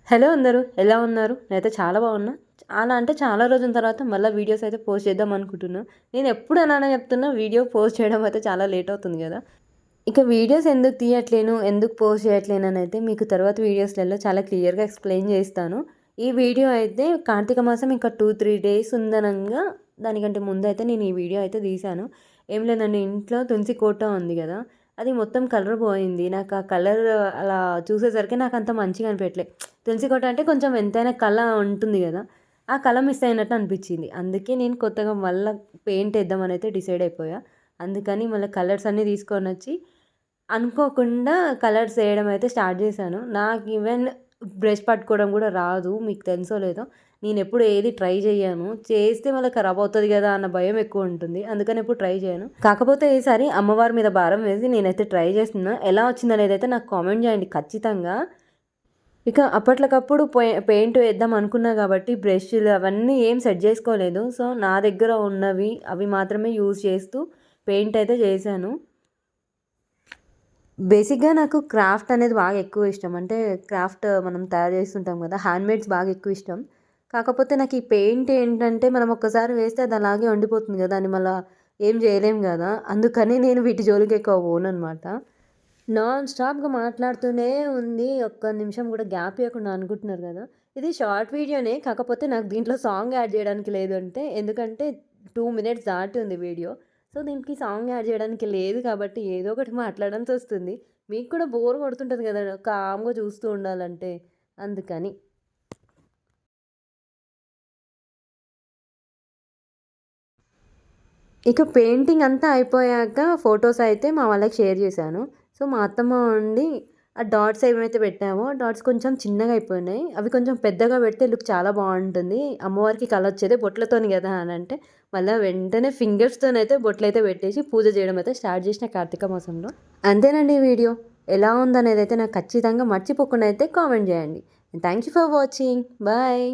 Hello అందరూ ఎలా ఉన్నారు? నేనైతే చాలా బాగున్నా. చాలా అంటే చాలా రోజుల తర్వాత మళ్ళీ వీడియోస్ అయితే పోస్ట్ చేద్దాం అనుకుంటున్నా. నేను ఎప్పుడు అలానే చెప్తున్నా, వీడియో పోస్ట్ చేయడం అయితే చాలా లేట్ అవుతుంది కదా. ఇక వీడియోస్ ఎందుకు తీయట్లేను, ఎందుకు పోస్ట్ చేయట్లేను అని అయితే మీకు తర్వాత వీడియోస్లలో చాలా క్లియర్గా ఎక్స్ప్లెయిన్ చేస్తాను. ఈ వీడియో అయితే కార్తీక మాసం ఇంకా 2-3 డేస్ ఉందనంగా, దానికంటే ముందు అయితే నేను ఈ వీడియో అయితే తీశాను. ఏం లేదండి, ఇంట్లో తులసి కోట ఉంది కదా, అది మొత్తం కలర్ పోయింది. నాకు ఆ కలర్ అలా చూసేసరికి నాకు అంత మంచిగా అనిపించట్లే. తులసి కోట అంటే కొంచెం ఎంతైనా కళ ఉంటుంది కదా, ఆ కళ మిస్ అయినట్టు అనిపించింది. అందుకే నేను కొత్తగా మళ్ళీ పెయింట్ వేద్దామని అయితే డిసైడ్ అయిపోయా. అందుకని మళ్ళీ కలర్స్ అన్నీ తీసుకొని వచ్చి అనుకోకుండా కలర్స్ వేయడం అయితే స్టార్ట్ చేశాను. నాకు ఈవెన్ బ్రష్ పట్టుకోవడం కూడా రాదు. మీకు తెలుసో లేదో, నేను ఎప్పుడు ఏది ట్రై చేయను. చేస్తే మళ్ళీ ఖరాబ్ అవుతుంది కదా అన్న భయం ఎక్కువ ఉంటుంది. అందుకని ఎప్పుడు ట్రై చేయను. కాకపోతే ఈసారి అమ్మవారి మీద భారం వేసి నేనైతే ట్రై చేస్తున్నా. ఎలా వచ్చిందనేది అయితే నాకు కామెంట్ చేయండి ఖచ్చితంగా. ఇక అప్పట్లకప్పుడు పెయింట్ వేద్దాం అనుకున్నా కాబట్టి బ్రష్లు అవన్నీ ఏం సెట్ చేసుకోలేదు. సో నా దగ్గర ఉన్నవి అవి మాత్రమే యూజ్ చేస్తూ పెయింట్ అయితే చేశాను. బేసిక్గా నాకు క్రాఫ్ట్ అనేది బాగా ఎక్కువ ఇష్టం. అంటే క్రాఫ్ట్ మనం తయారు చేస్తుంటాం కదా, హ్యాండ్మేడ్స్ బాగా ఎక్కువ ఇష్టం. కాకపోతే నాకు ఈ పెయింట్ ఏంటంటే, మనం ఒక్కసారి వేస్తే అది అలాగే ఉండిపోతుంది కదా, దాన్ని మళ్ళీ ఏం చేయలేం కదా. అందుకని నేను వీటి జోలికి ఎక్కువ పోనన్నమాట. నాన్ స్టాప్గా మాట్లాడుతూనే ఉంది, ఒక్క నిమిషం కూడా గ్యాప్ ఇవ్వకుండా అనుకుంటున్నారు కదా. ఇది షార్ట్ వీడియోనే, కాకపోతే నాకు దీంట్లో సాంగ్ యాడ్ చేయడానికి లేదు. అంటే ఎందుకంటే 2 మినిట్స్ దాటి ఉంది వీడియో. సో దీనికి సాంగ్ యాడ్ చేయడానికి లేదు కాబట్టి ఏదో ఒకటి మాట్లాడాల్సి వస్తుంది. మీకు కూడా బోర్ కొడుతుంటుంది కదా కామ్గా చూస్తూ ఉండాలంటే, అందుకని. ఇక పెయింటింగ్ అంతా అయిపోయాక ఫొటోస్ అయితే మా వాళ్ళకి షేర్ చేశాను. సో మా అత్తమ్మ ఉండి ఆ డాట్స్ ఏమైతే పెట్టామో, డాట్స్ కొంచెం చిన్నగా అయిపోయినాయి, అవి కొంచెం పెద్దగా పెడితే లుక్ చాలా బాగుంటుంది, అమ్మవారికి కళ వచ్చేదే బొట్లతోని కదా అని అంటే, మళ్ళీ వెంటనే ఫింగర్స్తోనైతే బొట్లయితే పెట్టేసి పూజ చేయడం అయితే స్టార్ట్ చేసిన కార్తీక మాసంలో. అంతేనండి ఈ వీడియో. ఎలా ఉందనేది అయితే నాకు ఖచ్చితంగా మర్చిపోకుండా అయితే కామెంట్ చేయండి. Thank you for watching. Bye.